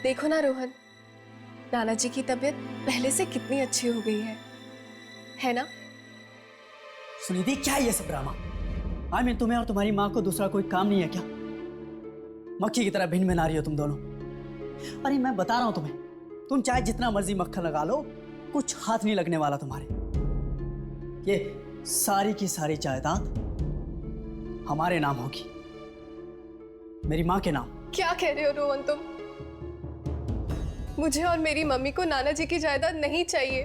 देखो ना रोहन, नाना जी की तबीयत पहले से कितनी अच्छी हो गई है ना? सुनिधि, क्या है ये सब ड्रामा? तुम्हें और तुम्हारी माँ को दूसरा कोई काम नहीं है क्या? मक्खी की तरह भिन्न भिन्न आ रही हो तुम दोनों। अरे मैं बता रहा हूं तुम्हें, तुम चाहे जितना मर्जी मक्खन लगा लो, कुछ हाथ नहीं लगने वाला तुम्हारे। ये सारी की सारी जायदाद हमारे नाम होगी, मेरी माँ के नाम। क्या कह रहे हो रोहन तुम? मुझे और मेरी मम्मी को नाना जी की जायदाद नहीं चाहिए।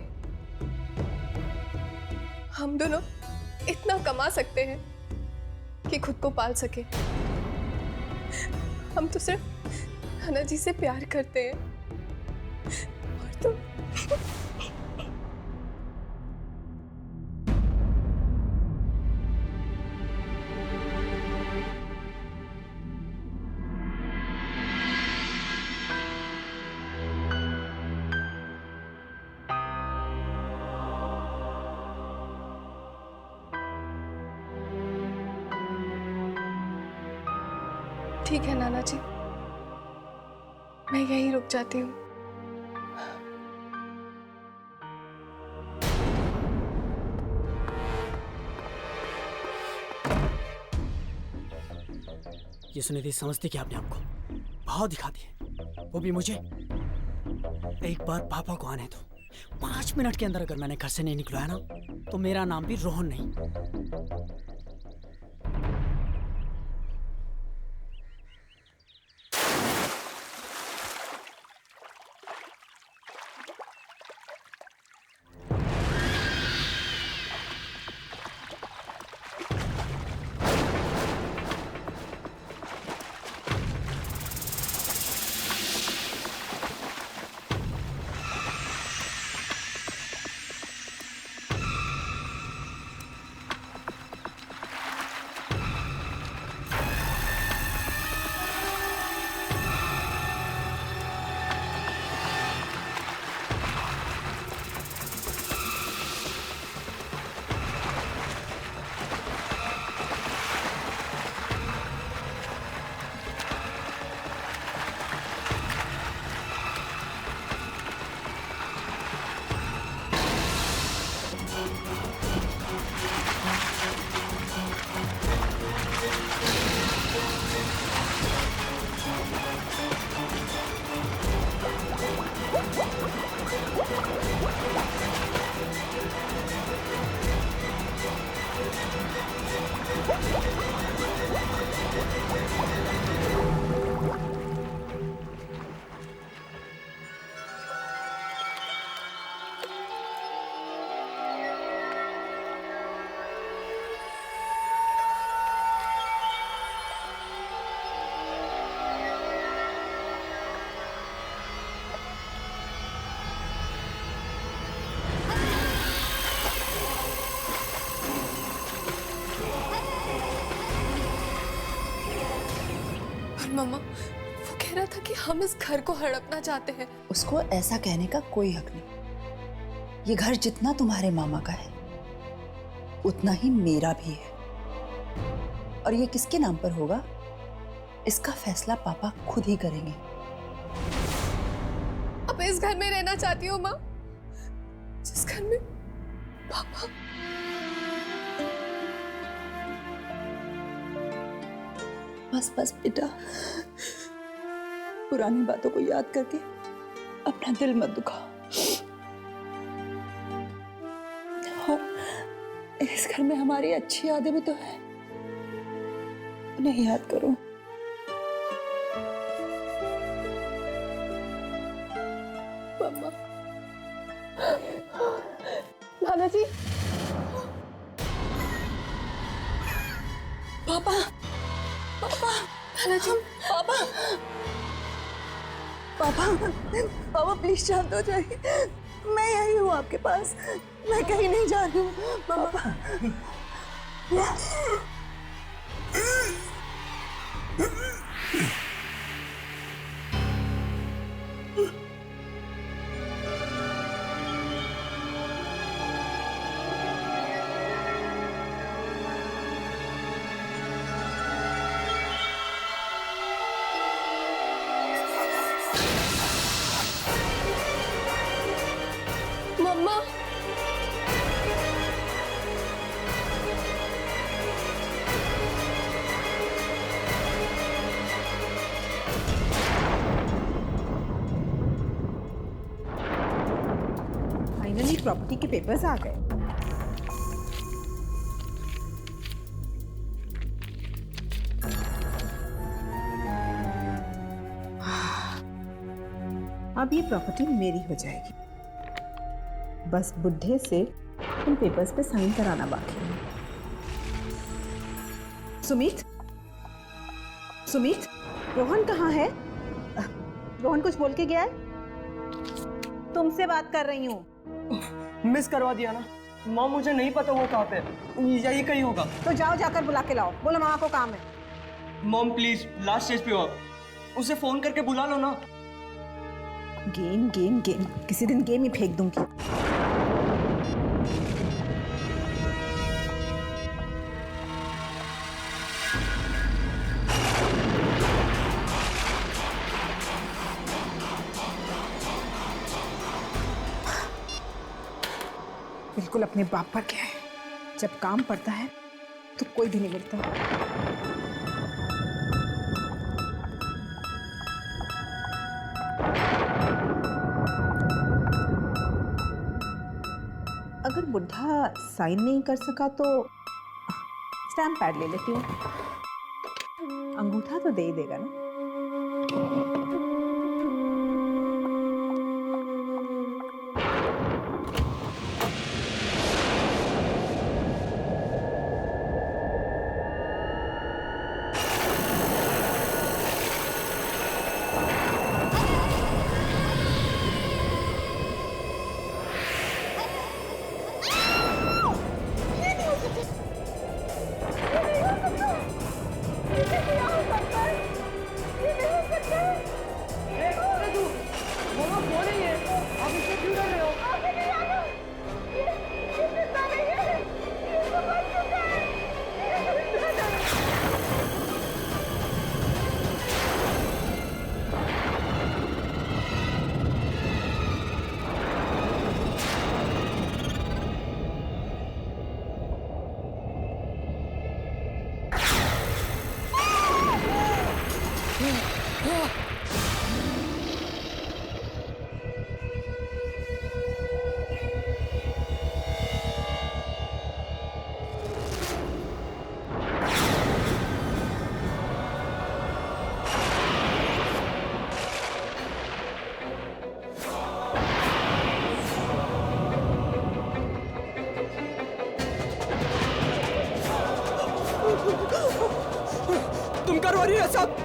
हम दोनों इतना कमा सकते हैं कि खुद को पाल सके। हम तो सिर्फ नाना जी से प्यार करते हैं। और तुम ठीक है नाना जी, मैं यहीं रुक जाती हूँ। ये सुनिधि समझती क्या अपने आप को? भाव दिखाती है, वो भी मुझे। एक बार पापा को आने दो। 5 मिनट के अंदर अगर मैंने घर से नहीं निकलवाया ना, तो मेरा नाम भी रोहन नहीं। मम्मा, वो कह रहा था कि हम इस घर को हड़पना चाहते हैं। उसको ऐसा कहने का कोई हक नहीं। ये घर जितना तुम्हारे मामा का है, उतना ही मेरा भी है। और ये किसके नाम पर होगा, इसका फैसला पापा खुद ही करेंगे। अब इस घर में रहना चाहती हूँ माँ, जिस घर में पापा। बस बस बेटा, पुरानी बातों को याद करके अपना दिल मत दुखाओ। और इस घर में हमारी अच्छी यादें भी तो है, उन्हें याद करो। मम्मा, नाना जी, पापा, पापा, नाना जी, पापा, पापा, पापा प्लीज शांत हो जाइए। मैं यही हूँ आपके पास, मैं कहीं नहीं जा रही हूँ। पापा, मम्मा। फाइनली प्रॉपर्टी के पेपर्स आ गए। अब ये प्रॉपर्टी मेरी हो जाएगी। बस बुढ़े से इन पेपर्स पे साइन कराना बाकी है। सुमित, सुमित, रोहन कहाँ है? रोहन कुछ बोल के गया है? तुमसे बात कर रही हूँ। मिस करवा दिया ना माँ, मुझे नहीं पता वो कहाँ पे, यही कहीं होगा। तो जाओ, जाकर बुला के लाओ। बोलो मामा को काम है। मॉम प्लीज, लास्ट स्टेज पे हो आप, उसे फोन करके बुला लो ना। गेम गेम गेम, किसी दिन गेम ही फेंक दूंगी। बिल्कुल अपने बाप पर क्या है, जब काम पड़ता है तो कोई भी नहीं मिलता। अगर बुढ़ा साइन नहीं कर सका तो स्टैम्प पैड ले लेती हूँ, अंगूठा तो दे ही देगा ना। तुम करवा रही है सब।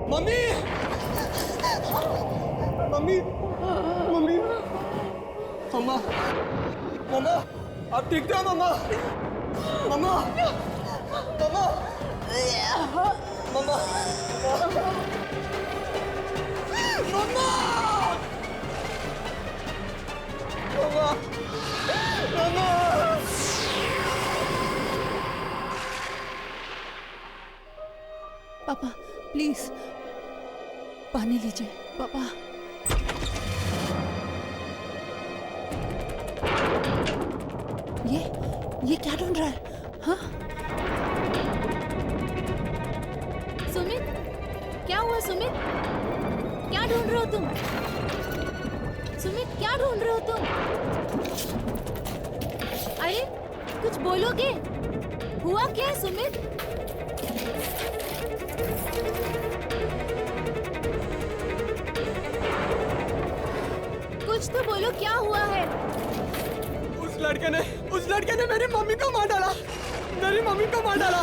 मम्मी, मम्मी, मम्मी, मम्मा, मम्मा, आप ठीक थे मम्मा? मम्मा, मम्मा, मम्मा, मम्मा, मम्मा, मम्मा। पापा प्लीज पानी लीजिए पापा। ये क्या ढूंढ रहा है? हाँ सुमित, क्या हुआ सुमित? क्या ढूंढ रहे हो तुम? सुमित, क्या ढूंढ रहे हो तुम? अरे कुछ बोलोगे? हुआ क्या है सुमित? कुछ तो बोलो, क्या हुआ है? उस लड़के ने मेरी मम्मी को मार डाला, मेरी मम्मी को मार डाला।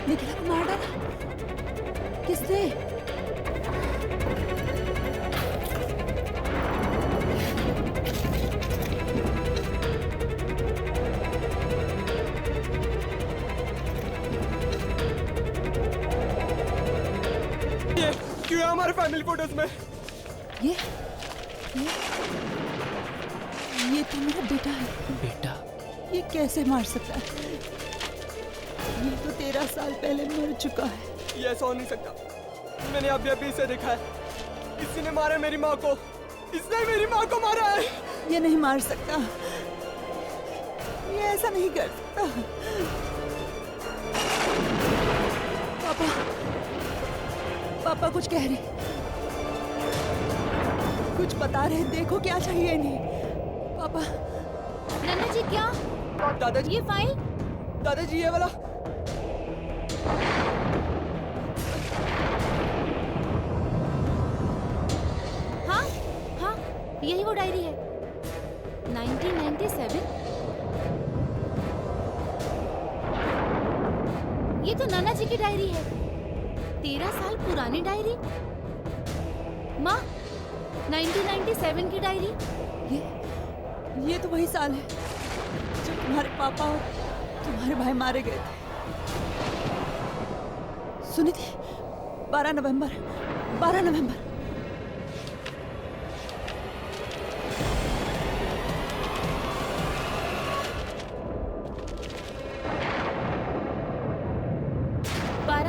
निखिला को मार डाला? किसने? ये क्यों है हमारे फैमिली फोटोज में? ये ये तो मेरा बेटा है। बेटा? ये कैसे मार सकता है? ये तो 13 साल पहले मर चुका है। ये ऐसा हो नहीं सकता। मैंने अभी अभी इसे देखा है। किसी ने मारा है मेरी माँ को। इसने मेरी माँ को मारा है। ये नहीं मार सकता, ये ऐसा नहीं कर सकता। पापा, पापा कुछ कह रहे, कुछ बता रहे, देखो क्या चाहिए इन्हें। पापा। नन्ना जी क्या? दादाजी, ये फाइल? दादाजी ये वाला। हाँ हाँ, यही वो डायरी है। 1997। ये तो नन्ना जी की डायरी है। 13 साल पुरानी डायरी। माँ, 1997 की डायरी। ये तो वही साल है जब तुम्हारे पापा और तुम्हारे भाई मारे गए थे। सुनी थी? 12 नवंबर। 12 नवंबर।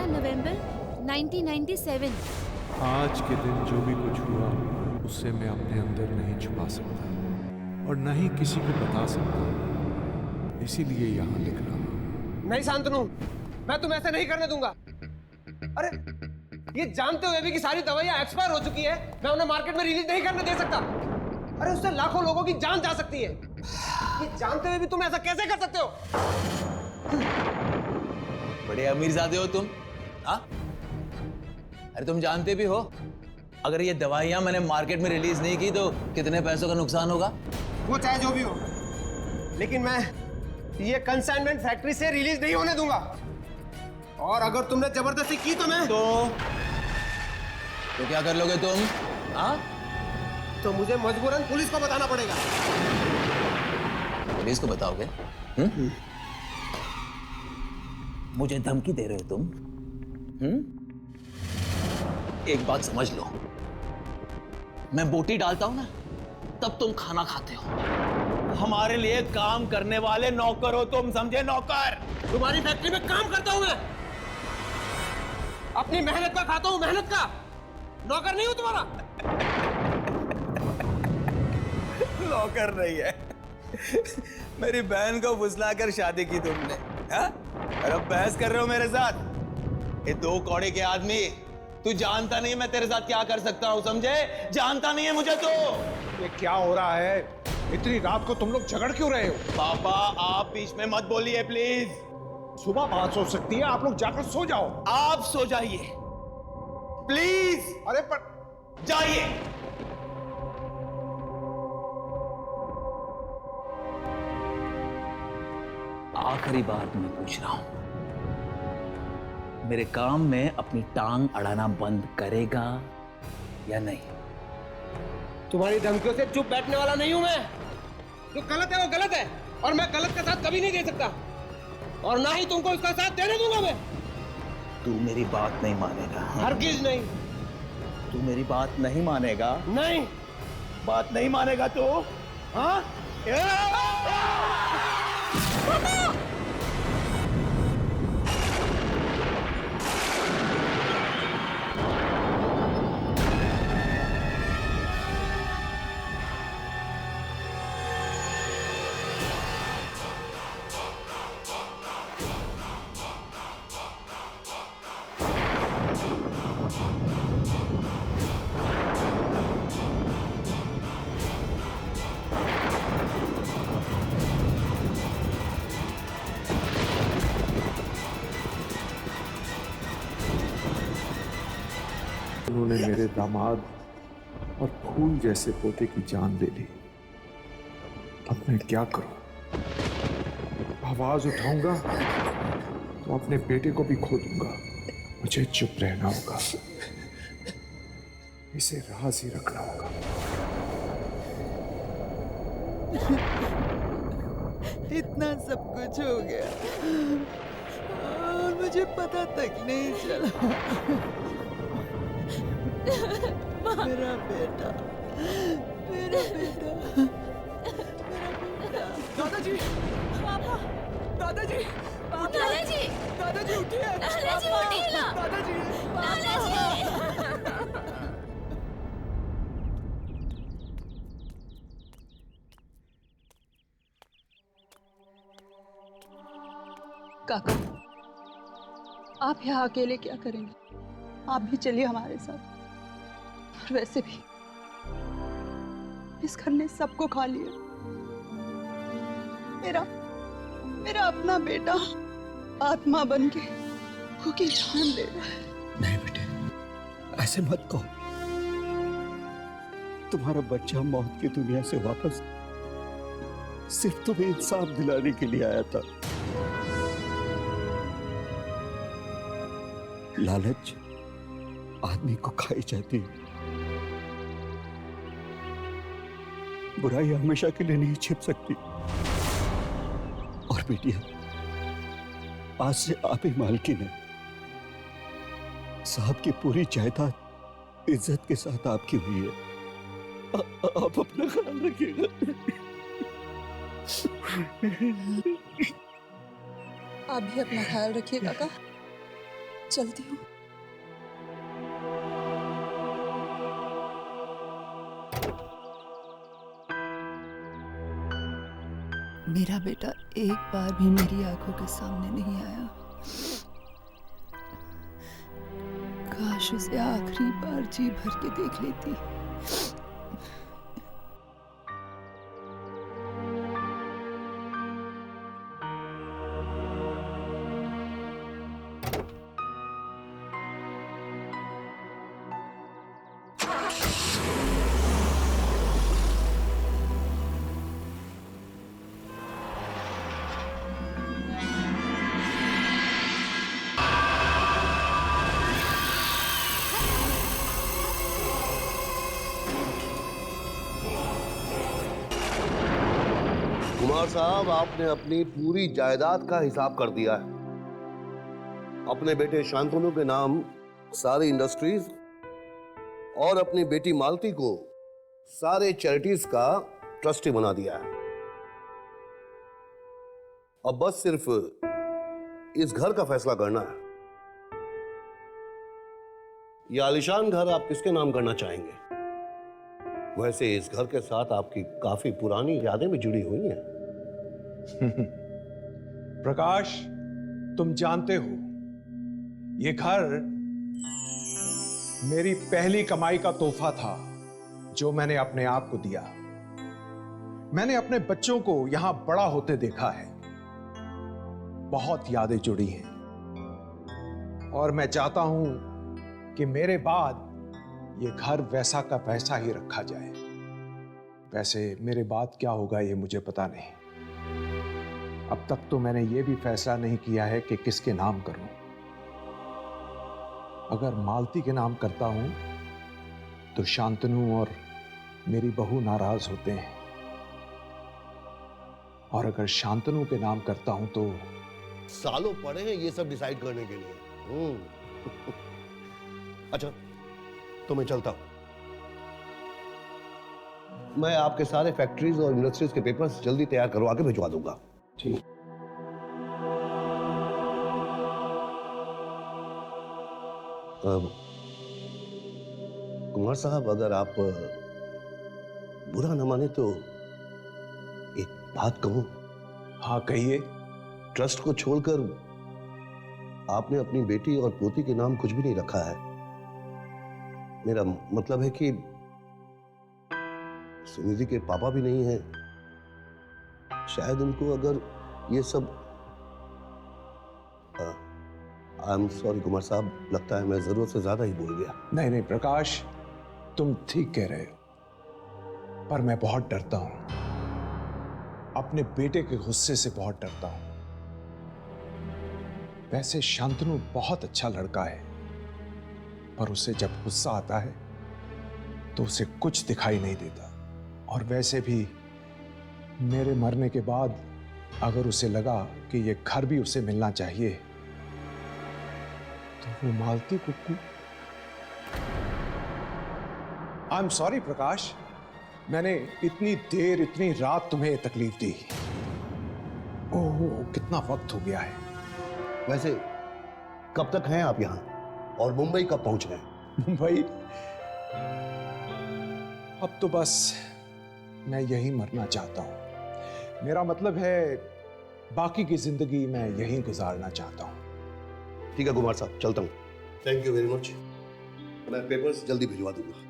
नवंबर 1997। आज के दिन जो भी कुछ हुआ उससे मैं अपने अंदर नहीं छुपा सकता और न ही किसी को बता सकता, इसीलिए यहाँ लिख रहा हूँ। नहीं शांतनु, मैं तुम्हें ऐसे नहीं करने दूंगा। अरे ये जानते हुए भी कि सारी दवाइयां एक्सपायर हो चुकी है, मैं उन्हें मार्केट में रिलीज नहीं करने दे सकता। अरे उससे लाखों लोगों की जान जा सकती है। ये जानते हुए भी तुम ऐसा कैसे कर सकते हो? बड़े अमीरजादे हो तुम, हाँ? अरे तुम जानते भी हो अगर ये दवाइयां मैंने मार्केट में रिलीज नहीं की तो कितने पैसों का नुकसान होगा? वो चाहे जो भी हो, लेकिन मैं ये कंसाइनमेंट फैक्ट्री से रिलीज नहीं होने दूंगा। और अगर तुमने जबरदस्ती की तो मैं तो क्या कर लोगे तुम? हाँ? तो मुझे मजबूरन पुलिस को बताना पड़ेगा। पुलिस को बताओगे? मुझे धमकी दे रहे हो तुम? एक बात समझ लो, मैं बोटी डालता हूं ना तब तुम खाना खाते हो। हमारे लिए काम करने वाले नौकर हो तुम, समझे? नौकर। तुम्हारी फैक्ट्री में काम करता हूं मैं, अपनी मेहनत का खाता हूं, मेहनत का। नौकर नहीं हूं तुम्हारा। नौकर नहीं है। मेरी बहन को फुसलाकर शादी की तुमने, हाँ? और अब बहस कर रहे हो मेरे साथ? ये दो कौड़े के आदमी, तू जानता नहीं मैं तेरे साथ क्या कर सकता हूं, समझे? जानता नहीं है मुझे तो। ये क्या हो रहा है? इतनी रात को तुम लोग झगड़ क्यों रहे हो? पापा आप बीच में मत बोलिए प्लीज। सुबह बात हो सकती है, आप लोग जाकर सो जाओ। आप सो जाइए प्लीज। अरे पर जाइए। आखिरी बार मैं पूछ रहा हूं, मेरे काम में अपनी टांग अड़ाना बंद करेगा या नहीं? तुम्हारी धमकियों से चुप बैठने वाला नहीं हूं मैं। जो गलत है वो गलत है, और मैं गलत का साथ कभी नहीं दे सकता, और ना ही तुमको इसका साथ देने दूंगा मैं। तू मेरी बात नहीं मानेगा। हरगिज नहीं। तू मेरी बात नहीं मानेगा। नहीं। बात नहीं मानेगा तो? हाँ? उन्होंने मेरे दामाद और फूल जैसे पोते की जान ले ली। अब मैं क्या करूं? आवाज उठाऊंगा तो अपने बेटे को भी खो दूंगा। मुझे चुप रहना होगा, इसे राज ही रखना होगा। इतना सब कुछ हो गया और मुझे पता तक नहीं चला। मेरा बेटा, मेरा बेटा, दादाजी, पापा, दादाजी, दादाजी, दादाजी उठिए, दादाजी उठिए ना, दादाजी, दादाजी। काका, आप यहाँ अकेले क्या करेंगे? आप भी चलिए हमारे साथ। और वैसे भी इस घर ने सबको खा लिया। मेरा अपना बेटा आत्मा बन के भूखी जान ले रहा है। नहीं बेटे, ऐसे मत कहो। तुम्हारा बच्चा मौत की दुनिया से वापस सिर्फ तुम्हें इंसाफ दिलाने के लिए आया था। लालच आदमी को खाई जाती है। बुराई हमेशा के लिए नहीं छिप सकती। और बेटिया, आज से आप ही मालकिन है। साहब की पूरी जायदाद इज्जत के साथ आपकी हुई है। आप अपना ख्याल रखिएगा। आप भी अपना ख्याल रखिए काका। चलती हूँ। मेरा बेटा एक बार भी मेरी आंखों के सामने नहीं आया। काश उसे आखिरी बार जी भर के देख लेती। कुमार साहब, आपने अपनी पूरी जायदाद का हिसाब कर दिया है। अपने बेटे शांतनु के नाम सारी इंडस्ट्रीज और अपनी बेटी मालती को सारे चैरिटीज का ट्रस्टी बना दिया है। अब बस सिर्फ इस घर का फैसला करना है। यह आलीशान घर आप किसके नाम करना चाहेंगे? वैसे इस घर के साथ आपकी काफी पुरानी यादें भी जुड़ी हुई हैं। प्रकाश, तुम जानते हो ये घर मेरी पहली कमाई का तोहफा था जो मैंने अपने आप को दिया। मैंने अपने बच्चों को यहां बड़ा होते देखा है। बहुत यादें जुड़ी हैं और मैं चाहता हूं कि मेरे बाद ये घर वैसा का वैसा ही रखा जाए। वैसे मेरे बाद क्या होगा ये मुझे पता नहीं। अब तक तो मैंने ये भी फैसला नहीं किया है कि किसके नाम करूं। अगर मालती के नाम करता हूं तो शांतनु और मेरी बहू नाराज होते हैं, और अगर शांतनु के नाम करता हूं तो सालों पड़े हैं ये सब डिसाइड करने के लिए। अच्छा, तो मैं चलता हूं। मैं आपके सारे फैक्ट्रीज और इंडस्ट्रीज के पेपर्स जल्दी तैयार करवा के भिजवा दूंगा। ठीक। कुमार साहब, अगर आप बुरा न माने तो एक बात कहूं? हाँ, कहिए। ट्रस्ट को छोड़कर आपने अपनी बेटी और पोती के नाम कुछ भी नहीं रखा है। मेरा मतलब है कि सुनिधि के पापा भी नहीं हैं। शायद उनको अगर ये सब आई एम सॉरी कुमार साहब, लगता है मैं जरूरत से ज्यादा ही बोल गया। नहीं नहीं प्रकाश, तुम ठीक कह रहे हो, पर मैं बहुत डरता हूं। अपने बेटे के गुस्से से बहुत डरता हूं। वैसे शांतनु बहुत अच्छा लड़का है, पर उसे जब गुस्सा आता है तो उसे कुछ दिखाई नहीं देता। और वैसे भी मेरे मरने के बाद अगर उसे लगा कि ये घर भी उसे मिलना चाहिए तो वो मालती कुक्कू। आई एम सॉरी प्रकाश, मैंने इतनी देर इतनी रात तुम्हें तकलीफ दी। ओह कितना वक्त हो गया है। वैसे कब तक हैं आप यहाँ और मुंबई कब पहुंच रहे हैं? मुंबई? अब तो बस मैं यहीं मरना चाहता हूं। मेरा मतलब है बाकी की जिंदगी मैं यहीं गुजारना चाहता हूं। ठीक है कुमार साहब, चलता हूं। Thank you very much. मैं पेपर्स जल्दी भिजवा दूंगा।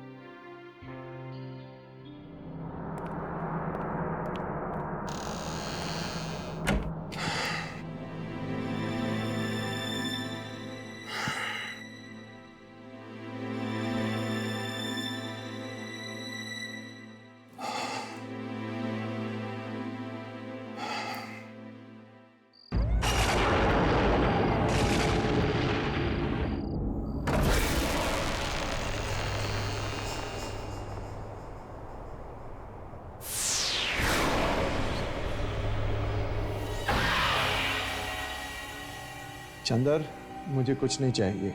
चंदर, मुझे कुछ नहीं चाहिए।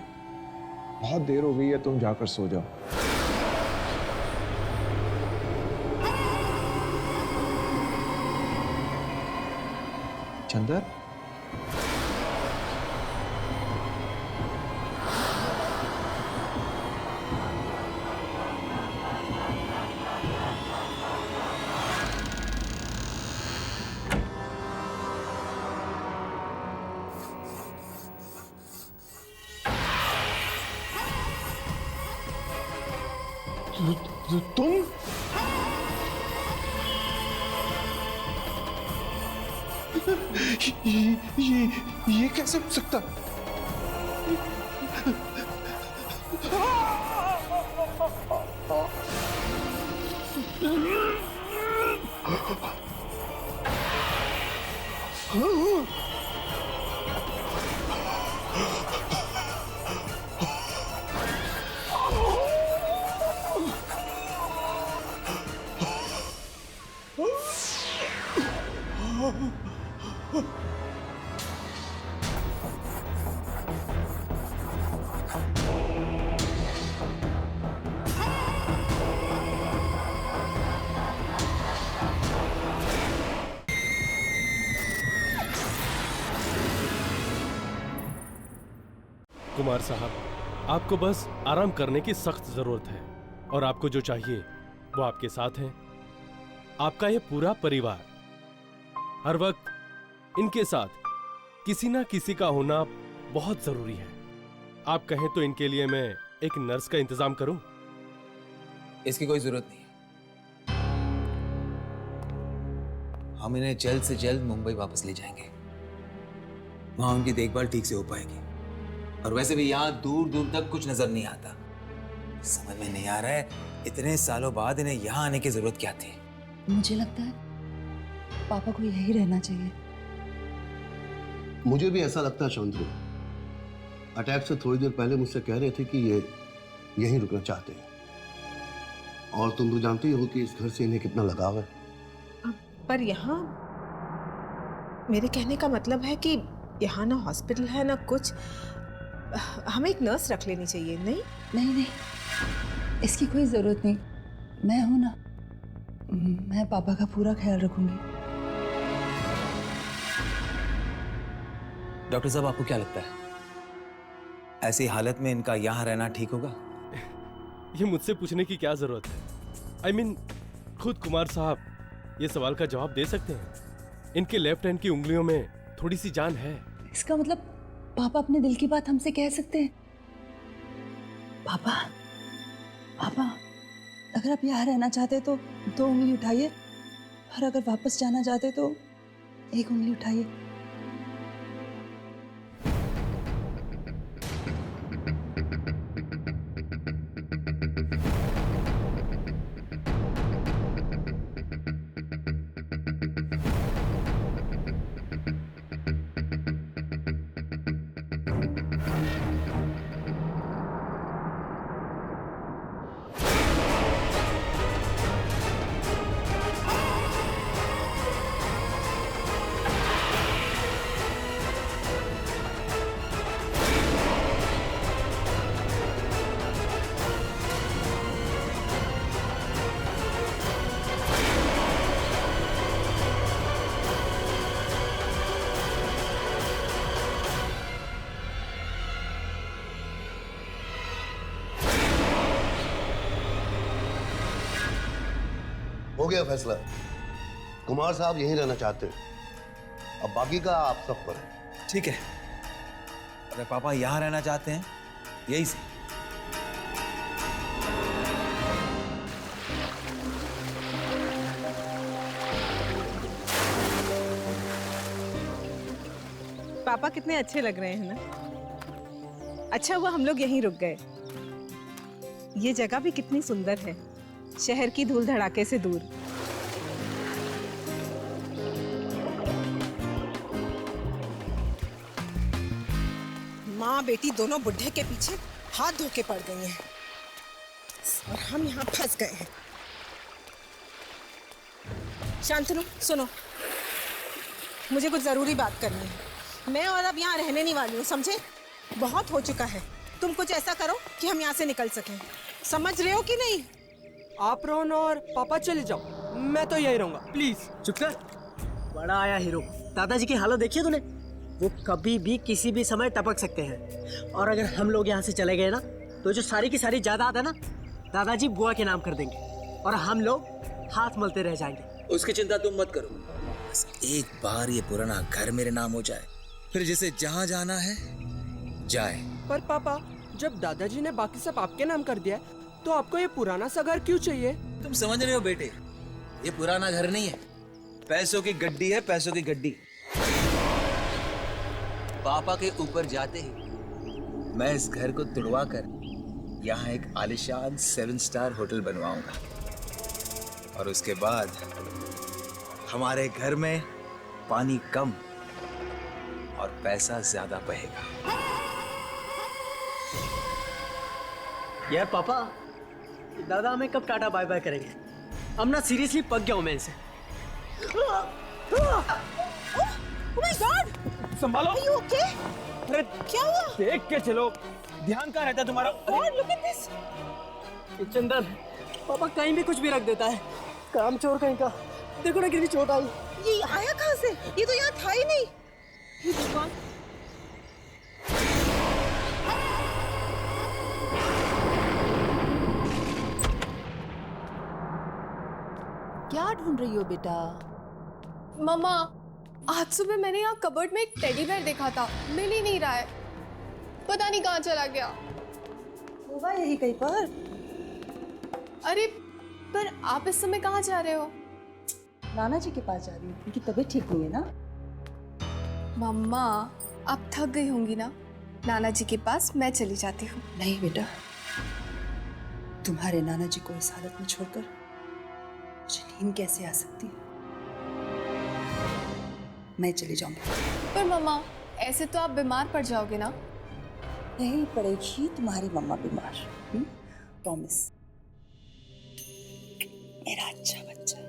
बहुत देर हो गई है, तुम जाकर सो जाओ। चंदर, तुम? ये कैसे हो सकता? कुमार साहब, आपको बस आराम करने की सख्त जरूरत है और आपको जो चाहिए वो आपके साथ है। आपका ये पूरा परिवार हर वक्त इनके साथ किसी ना किसी का होना बहुत जरूरी है। आप कहें तो इनके लिए मैं एक नर्स का इंतजाम करूं? इसकी कोई जरूरत नहीं है। हम इन्हें जल्द से जल्द मुंबई वापस ले जाएंगे। वहां उनकी देखभाल ठीक से हो पाएगी। और वैसे भी यहाँ दूर दूर तक कुछ नजर नहीं आता। समझ में नहीं आ रहा है इतने सालों बाद इन्हें यहाँ आने की जरूरत क्या थी। मुझे लगता है पापा को यही रहना चाहिए। मुझे भी ऐसा लगता है शांतनु। अटैक से थोड़ी देर पहले मुझसे कह रहे थे कि ये यहीं रुकना चाहते हैं। और तुम तो जानती हो कि इस घर से इन्हें कितना लगाव है। पर यहाँ मेरे कहने का मतलब है कि यहाँ ना हॉस्पिटल है ना कुछ। हमें एक नर्स रख लेनी चाहिए। नहीं नहीं नहीं, इसकी कोई जरूरत नहीं। मैं हूं ना, मैं पापा का पूरा ख्याल रखूंगी। डॉक्टर साहब, आपको क्या लगता है ऐसी हालत में इनका यहाँ रहना ठीक होगा? ये मुझसे पूछने की क्या जरूरत है? I mean, खुद कुमार साहब ये सवाल का जवाब दे सकते हैं। इनके लेफ्ट हैंड की उंगलियों में थोड़ी सी जान है। इसका मतलब पापा अपने दिल की बात हमसे कह सकते हैं। पापा, पापा, अगर आप यहाँ रहना चाहते तो 2 उंगली उठाइए, और अगर वापस जाना चाहते तो 1 उंगली उठाइए। हो गया फैसला। कुमार साहब यहीं रहना चाहते हैं, अब बाकी का आप सब पर है। ठीक है, अगर पापा यहाँ रहना चाहते हैं यही से। पापा कितने अच्छे लग रहे हैं ना। अच्छा हुआ हम लोग यहीं रुक गए। ये जगह भी कितनी सुंदर है, शहर की धूल धड़ाके से दूर। माँ बेटी दोनों बुढ़े के पीछे हाथ धो के पड़ गई हैं और हम यहाँ फंस गए हैं। शांतनु सुनो, मुझे कुछ जरूरी बात करनी है। मैं और अब यहाँ रहने नहीं वाली हूँ, समझे? बहुत हो चुका है। तुम कुछ ऐसा करो कि हम यहाँ से निकल सकें। समझ रहे हो कि नहीं? आप रोहन और पापा चले जाओ, मैं तो यही रहूंगा, प्लीज। चुप कर। बड़ा आया हीरो। दादाजी की हालत देखी है तूने? वो कभी भी किसी भी समय टपक सकते हैं, और अगर हम लोग यहाँ से चले गए ना तो जो सारी की सारी जायदाद है ना दादाजी बुआ के नाम कर देंगे और हम लोग हाथ मलते रह जाएंगे। उसकी चिंता तुम मत करो, बस एक बार ये पुराना घर मेरे नाम हो जाए, फिर जिसे जहाँ जाना है जाए। पर पापा, जब दादाजी ने बाकी सब आपके नाम कर दिया तो आपको ये पुराना सा घर क्यों चाहिए? तुम समझ रहे हो बेटे, ये पुराना घर नहीं है, पैसों की गड्डी है, पैसों की गड्डी। पापा के ऊपर जाते ही मैं इस घर को तुड़वा कर यहाँ एक आलिशान 7 स्टार होटल बनवाऊंगा, और उसके बाद हमारे घर में पानी कम और पैसा ज्यादा बहेगा। यार पापा, दादा हमें कब टाटा बाय बाय करेंगे? हम ना सीरियसली पक गया हूं मैं इनसे। Oh my God! संभालो। Are you okay? अरे क्या हुआ? देख के चलो, ध्यान कहाँ रहता तुम्हारा? God, look at this! चंदन, पापा कहीं भी कुछ भी रख देता है, काम चोर कहीं का। देखो ना कितनी चोट आई। ये आया कहाँ से? ये तो यहाँ था ही नहीं। हे भगवान। क्या ढूंढ रही हो बेटा? मम्मा, आज सुबह मैंने यहाँ कबर्ड में एक टेडी बेयर देखा था, मिल ही नहीं रहा है, पता नहीं कहाँ चला गया। होगा यही कहीं पर। अरे पर आप इस समय कहाँ जा रहे हो? नाना जी के पास जा रही हूँ, उनकी तबीयत ठीक नहीं है ना। मम्मा, आप थक गई होंगी ना, नाना जी के पास मैं चली जाती हूँ। नहीं बेटा, तुम्हारे नाना जी को इस हालत में छोड़कर मुझे नींद कैसे आ सकती है? मैं चली जाऊंगी। पर मम्मा, ऐसे तो आप बीमार पड़ जाओगे ना। नहीं पड़ेगी तुम्हारी मम्मा बीमार, प्रॉमिस। मेरा अच्छा बच्चा।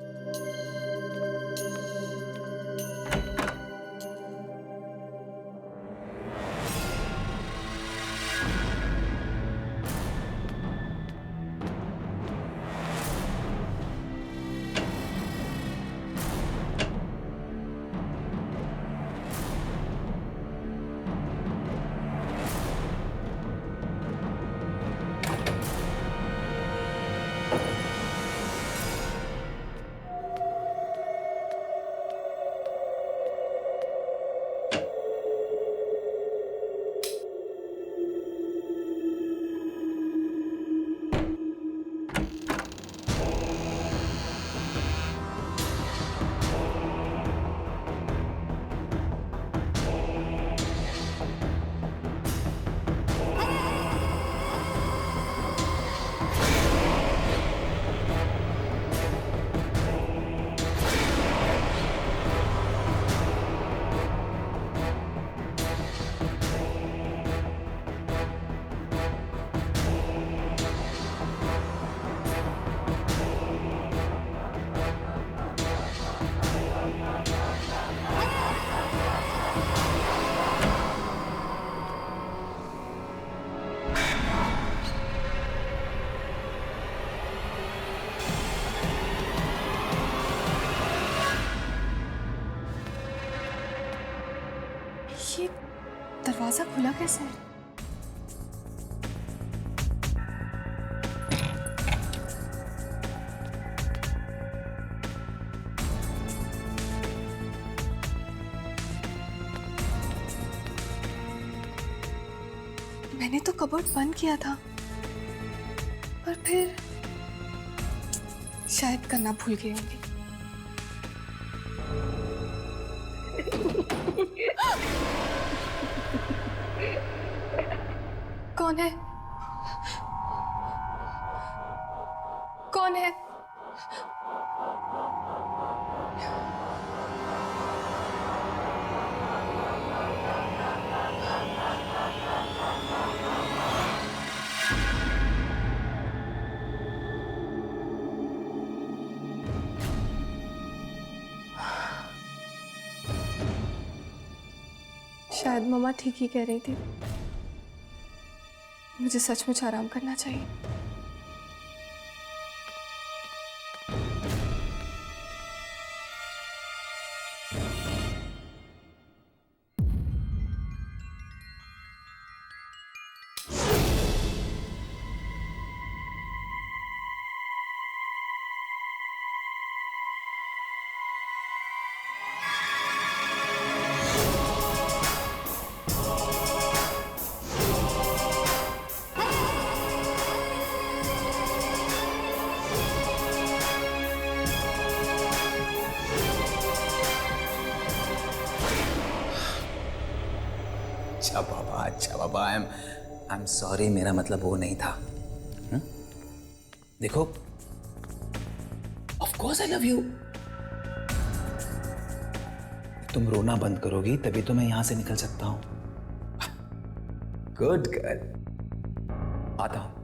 ये दरवाजा खुला कैसे है? मैंने तो कबर्ड बंद किया था, पर फिर शायद करना भूल गई होंगी। कौन है? कौन है? शायद मम्मा ठीक ही कह रही थी, मुझे सचमुच आराम करना चाहिए। अच्छा बाबा, आई एम सॉरी, मेरा मतलब वो नहीं था। देखो, of course I love you. तुम रोना बंद करोगी तभी तो मैं यहां से निकल सकता हूं। गुड गर्ल, आता हूं।